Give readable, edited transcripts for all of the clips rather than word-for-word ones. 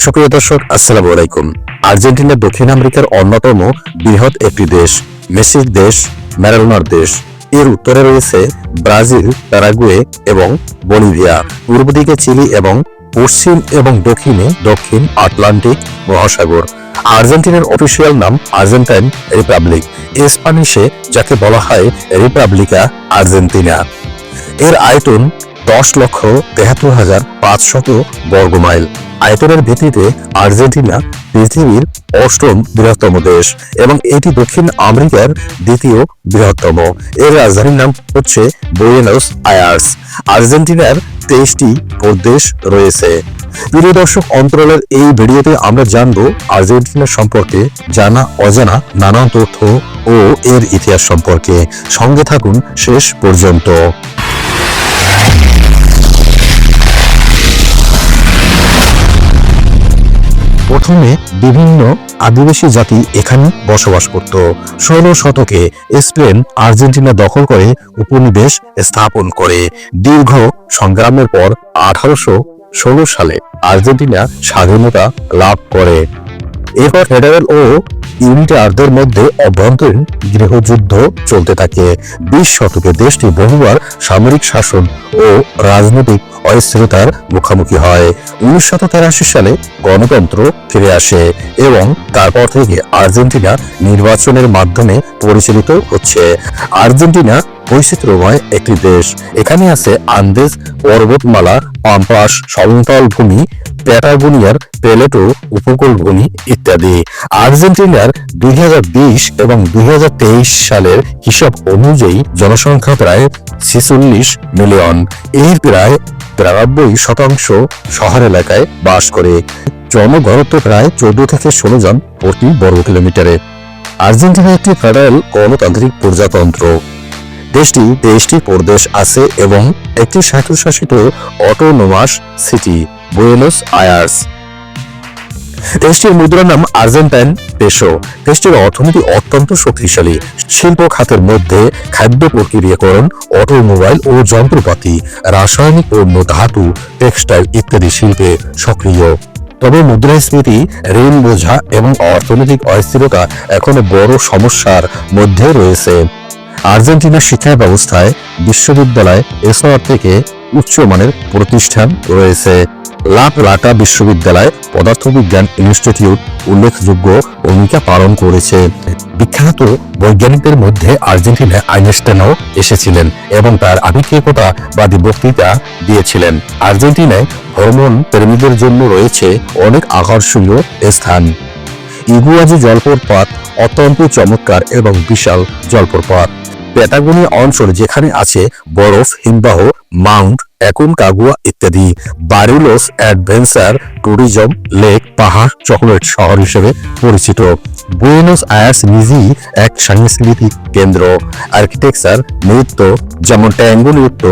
সুপ্রিয় দর্শক, আসসালামু আলাইকুম। আর্জেন্টিনা দক্ষিণ আমেরিকার অন্যতম বৃহৎ একটি দেশ, মেসির দেশ, ম্যারাডোনার দেশ। এর উত্তরে রয়েছে ব্রাজিল, প্যারাগুয়ে এবং বলিভিয়া। পূর্ব দিকে চিলি এবং পশ্চিম এবং দক্ষিণে দক্ষিণ আটলান্টিক মহাসাগর। আর্জেন্টিনার অফিসিয়াল নাম আর্জেন্টাইন রিপাবলিক, স্প্যানিশে যাকে বলা হয় রিপাবলিকা আর্জেন্টিনা। এর আয়তন 10,73,500 বর্গমাইল। আয়তনের ভিত্তিতে আর্জেন্টিনা পৃথিবীর অষ্টম বৃহত্তম দেশ এবং এটি দক্ষিণ আমেরিকার দ্বিতীয় বৃহত্তম। এর রাজধানীর নাম হচ্ছে বুয়েনোস আয়ার্স। আর্জেন্টিনার 23টি প্রদেশ রয়েছে। প্রিয় দর্শক, অন্তরালের এই ভিডিওতে আমরা জানবো আর্জেন্টিনা সম্পর্কে জানা অজানা নানান তথ্য ও এর ইতিহাস সম্পর্কে। সঙ্গে থাকুন শেষ পর্যন্ত। প্রথমে বিভিন্ন আদিবাসী জাতি এখানে বসবাস করত। 16 শতকে স্পেন আর্জেন্টিনা দখল করে উপনিবেশ স্থাপন করে। দীর্ঘ সংগ্রামের পর 1816 সালে আর্জেন্টিনা স্বাধীনতা লাভ করে। এরপর ফেডারেল ও ইউনিটারদের মধ্যে অভ্যন্তরীণ গৃহযুদ্ধ চলতে থাকে। 20 শতকে দেশটি বহুবার সামরিক শাসন ও রাজনৈতিক অস্থিরতার মুখোমুখি হয়। 1983 সালে গণতন্ত্র ফিরে আসে এবং তারপর থেকে আর্জেন্টিনা নির্বাচনের মাধ্যমে পরিচালিত হচ্ছে। আর্জেন্টিনা বৈচিত্র্যময় একটি দেশ। এখানে আছে আন্দেজ পর্বতমালা, পাম্পাস সমতল ভূমি, প্যাটাগোনিয়ার প্লেটো উপকূল ভূমি ইত্যাদি। আর্জেন্টিনার 2020 এবং 2023 সালের হিসাব অনুযায়ী জনসংখ্যা প্রায় 46 মিলিয়ন। এর প্রায় 93% শহর এলাকায় বাস করে। জনঘনত্ব প্রায় 14 থেকে 16 জন প্রতি বর্গ কিলোমিটারে। আর্জেন্টিনা একটি ফেডারেল গণতান্ত্রিক প্রজাতন্ত্র। দেশটি 23টি প্রদেশ আছে এবং একটি স্বায়ত্তশাসিত অটোনোমাস সিটি বুয়েনোস আয়ার্স। দেশটির মুদ্রার নাম আর্জেন্টাইন পেসো। দেশটির অর্থনীতি অত্যন্ত শক্তিশালী। শিল্প খাতের মধ্যে খাদ্য প্রক্রিয়াকরণ, অটোমোবাইল ও যন্ত্রপাতি, রাসায়নিক পণ্য, ধাতু, টেক্সটাইল ইত্যাদি শিল্পে সক্রিয়। তবে মুদ্রাস্ফীতি, ঋণ বোঝা এবং অর্থনৈতিক অস্থিরতা এখনো বড় সমস্যার মধ্যে রয়েছে। আর্জেন্টিনার শিক্ষা ব্যবস্থায় বিশ্ববিদ্যালয় এছাড়া থেকে উচ্চমানের প্রতিষ্ঠান রয়েছে। লা প্লাটা বিশ্ববিদ্যালয়, পদার্থবিজ্ঞান ইনস্টিটিউট উল্লেখযোগ্য ভূমিকা পালন করেছে। বিখ্যাত বৈজ্ঞানিকদের মধ্যে আর্জেন্টিনা আইনস্টাইনও এসেছিলেন এবং তার আবিষ্কৃততাবাদী বক্তৃতা দিয়েছিলেন। আর্জেন্টিনায় ভ্রমণ প্রেমীদের জন্য রয়েছে অনেক আকর্ষণীয় স্থান। ইগুয়াজু জলপ্রপাত অত্যন্ত চমৎকার এবং বিশাল জলপ্রপাত। প্যাটাগোনিয়া অঞ্চল যেখানে আছে বরফ, হিমবাহ, মাউন্ট অ্যাকনকাগুয়া ইত্যাদি। বারিলোস অ্যাডভেঞ্চার ট্যুরিজম, লেক, পাহাড়, চকোলেট শহর হিসেবে পরিচিত। বুয়েনোস আয়ার্স নিজেই এক সাংস্কৃতিক কেন্দ্র। আর্কিটেকচার, নৃত্য যেমন ট্যাঙ্গো নৃত্য,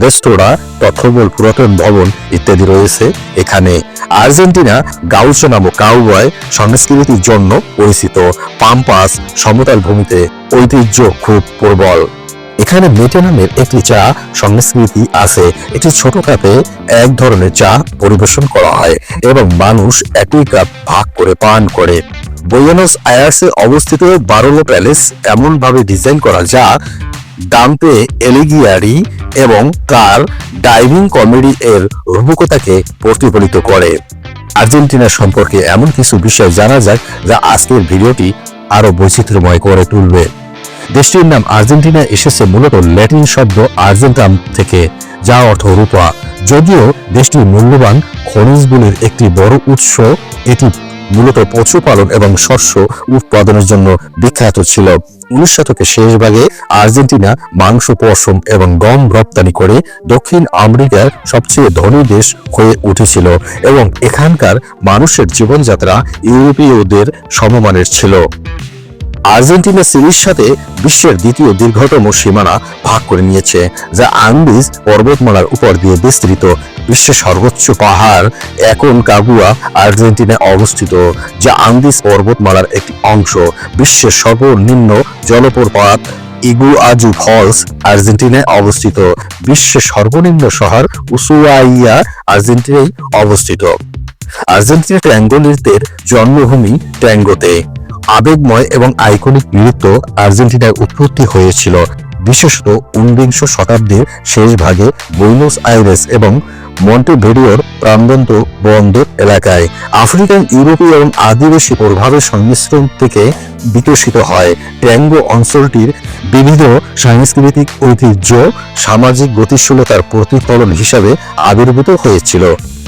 রেস্তোরাঁ, তথ্যবল, পুরাতন ভবন ইত্যাদি রয়েছে এখানে। আর্জেন্টিনা গাউচো নামক কাউবয় সংস্কৃতির জন্য পরিচিত। পাম্পাস সমতল ভূমিতে ঐতিহ্য খুব প্রবল। এখানে মেটে নামের একটি চা সংস্কৃতি আছে। এটি ছোট কাপে এক ধরনের চা পরিবেশন করা হয় এবং মানুষ একই কাপ ভাগ করে পান করে। বুয়েনোস আয়ার্সে অবস্থিত বারোলো প্যালেস এমন ভাবে ডিজাইন করা যা দান্তে এলিগিয়ারি এবং তার ডাইভিং কমেডি এর রূপকতাকে প্রতিফলিত করে। আর্জেন্টিনা সম্পর্কে এমন কিছু বিষয় জানা যাক যা আজকের ভিডিওটি আরো বৈচিত্র্যময় করে তুলবে। দেশটির নাম আর্জেন্টিনা এসেছে মূলত ল্যাটিন শব্দ আর্জেন্টাম থেকে, যা অর্থ রূপা। যদিও দেশটির মূল্যবান খনিজগুলির একটি বড় উৎস, এটি মূলত পশুপালন এবং শস্য উৎপাদনের জন্য বিখ্যাত ছিল। 19 শতকের শেষ ভাগে আর্জেন্টিনা মাংস, পশম এবং গম রপ্তানি করে দক্ষিণ আমেরিকার সবচেয়ে ধনী দেশ হয়ে উঠেছিল এবং এখানকার মানুষের জীবনযাত্রা ইউরোপীয়দের সমমানের ছিল। আর্জেন্টিনা চিলির সাথে বিশ্বের দ্বিতীয় দীর্ঘতম সীমানা ভাগ করে নিয়েছে, যা আন্দিজ পর্বতমালার উপর দিয়ে বিস্তৃত। বিশ্বের সর্বোচ্চ পাহাড় অ্যাকনকাগুয়া আর্জেন্টিনায় অবস্থিত, যা আন্দিজ পর্বতমালার একটি অংশ। বিশ্বের সর্বনিম্ন জলপ্রপাত ইগুয়াজু ফলস আর্জেন্টিনায় অবস্থিত। বিশ্বের সর্বনিম্ন শহর উসুয়াইয়া আর্জেন্টিনায় অবস্থিত। আর্জেন্টিনা ট্যাঙ্গো নৃত্যের জন্মভূমি ট্যাঙ্গোতে। আবেগময় এবং আইকনিক নৃত্য আর্জেন্টিনায় উৎপত্তি হয়েছিল বিশেষত ঊনবিংশ শতাব্দীর শেষ ভাগে বুয়েনোস আইরেস এবং মন্টেভিডিওর প্রাণবন্ত বন্দর এলাকায়। আফ্রিকান, ইউরোপীয় এবং আদিবাসী প্রভাবের সংমিশ্রণ থেকে বিকশিত হয়। ট্যাঙ্গো অঞ্চলটির বিবিধ সাংস্কৃতিক ঐতিহ্য সামাজিক গতিশীলতার প্রতিফলন হিসাবে আবির্ভূত হয়েছিল।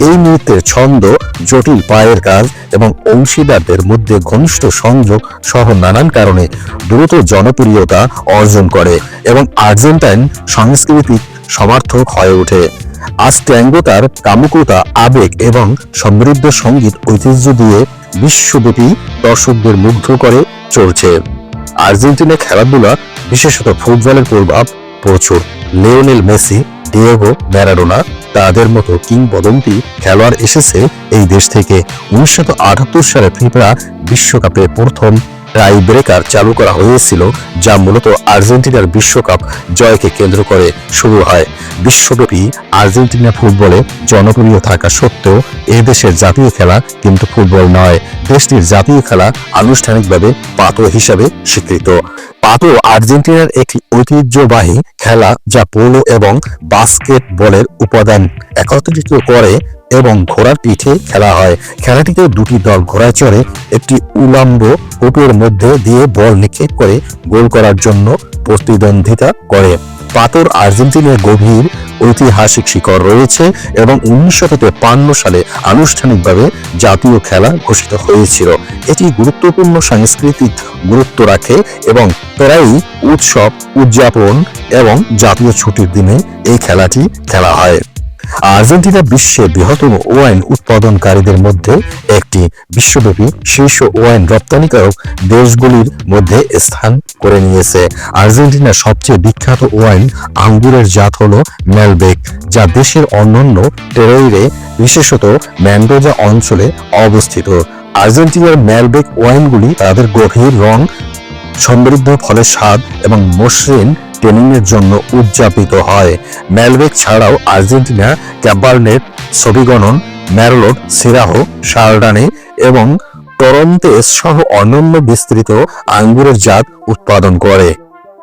এই নৃত্যের ছন্দ, জটিল পায়ের কাজ এবং অংশীদারদের মধ্যে ঘনিষ্ঠ সংযোগ সহ নানান কারণে দ্রুত জনপ্রিয়তা অর্জন করে এবং আর্জেন্টাইন সাংস্কৃতিক সমার্থক হয়ে ওঠে। আজ ট্যাঙ্গো তার কামুকতা, আবেগ এবং সমৃদ্ধ সঙ্গীত ঐতিহ্য দিয়ে বিশ্বব্যাপী দর্শকদের মুগ্ধ করে চলছে। আর্জেন্টিনা খেলাধুলা, বিশেষত ফুটবলের প্রভাব প্রচুর। লিওনেল মেসি, ডিয়েগো ম্যারাডোনা তাদের মতো কিংবদন্তি খেলোয়াড় এসেছে এই দেশ থেকে। 1978 সালে ফিফা বিশ্বকাপে প্রথম টাই ব্রেকার চালু করা হয়েছিল, যা মূলত আর্জেন্টিনার বিশ্বকাপ জয়কে কেন্দ্র করে শুরু হয়। বিশ্বব্যাপী আর্জেন্টিনা ফুটবলে জনপ্রিয় থাকা সত্ত্বেও এ দেশের জাতীয় খেলা কিন্তু ফুটবল নয়। দেশটির জাতীয় খেলা আনুষ্ঠানিকভাবে পাতো হিসাবে স্বীকৃত। পাতো আর্জেন্টিনার একটি ঐতিহ্যবাহী খেলা যা পোলো এবং বাস্কেটবলের উপাদান একত্রিত করে এবং ঘোড়ার পিঠে খেলা হয়। খেলাটিতে দুটি দল ঘোড়ায় চড়ে একটি উল্লম্ব কোর্টের মধ্যে দিয়ে বল নিক্ষেপ করে গোল করার জন্য প্রতিদ্বন্দ্বিতা করে। পাতোর আর্জেন্টিনার গভীর ঐতিহাসিক শিকড় রয়েছে এবং 1953 সালে আনুষ্ঠানিকভাবে জাতীয় খেলা ঘোষিত হয়েছিল। এটি গুরুত্বপূর্ণ সাংস্কৃতিক গুরুত্ব রাখে এবং প্রায়ই উৎসব উদযাপন এবং জাতীয় ছুটির দিনে এই খেলাটি খেলা হয়। আর্জেন্টিনা বিশ্বের বৃহত্তম ওয়াইন উৎপাদনকারীদের মধ্যে একটি। বিশ্বব্যাপী শীর্ষ ওয়াইন রপ্তানিকারক দেশগুলির মধ্যে স্থান করে নিয়েছে। আর্জেন্টিনার সবচেয়ে বিখ্যাত ওয়াইন আঙ্গুরের জাত হলো ম্যালবেক, যা দেশের অন্যান্য টেরোইরে বিশেষত মেন্ডোজা অঞ্চলে অবস্থিত। আর্জেন্টিনার ম্যালবেক ওয়াইনগুলি তাদের গভীর রং, সমৃদ্ধ ফলের স্বাদ এবং মসৃণ ট্যানিনের জন্য উদযাপিত হয়। ম্যালবেক ছাড়াও আর্জেন্টিনা ক্যাবারনেট সভিগনন, ম্যারলোট, সিরাহো, শার্ডানে এবং টরন্তেস সহ অন্যান্য বিস্তৃত আঙ্গুরের জাত উৎপাদন করে।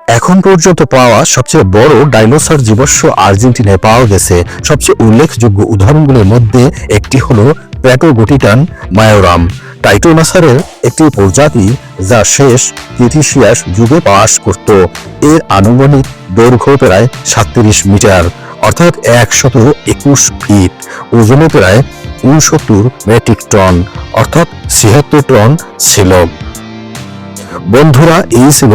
এখন পর্যন্ত পাওয়া সবচেয়ে বড় ডাইনোসর জীবাশ্ম আর্জেন্টিনায় পাওয়া গেছে। সবচেয়ে উল্লেখযোগ্য উদাহরণগুলোর মধ্যে একটি হলো প্যাটোগোটিটান মায়োরাম, টাইটোনাসারের একটি প্রজাতি যা শেষ ক্রিটিশিয়াস যুগে বাস করত। এর আনুমানিক দৈর্ঘ্য প্রায় 37 মিটার অর্থাৎ 121 ফিট, ওজনে প্রায় 69 মেট্রিক টন অর্থাৎ 76 টন ছিল। বন্ধুরা, এই ছিল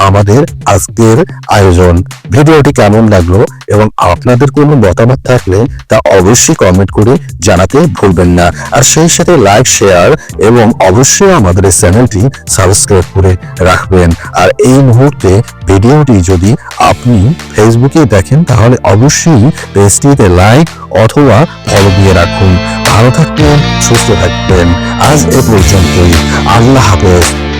আমাদের আজকের আয়োজন। ভিডিওটি কেমন লাগলো এবং আপনাদের কোনো মতামত থাকলে তা অবশ্যই কমেন্ট করে জানাতে ভুলবেন না। আর সেই সাথে লাইক, শেয়ার এবং অবশ্যই আমাদের চ্যানেলটি সাবস্ক্রাইব করে রাখবেন। আর এই মুহূর্তে ভিডিওটি যদি আপনি ফেসবুকে দেখেন তাহলে অবশ্যই পেজটিতে লাইক অথবা ফলো দিয়ে রাখুন। ভালো থাকবেন, সুস্থ থাকবেন। আজ এ পর্যন্তই। আল্লাহ হাফেজ।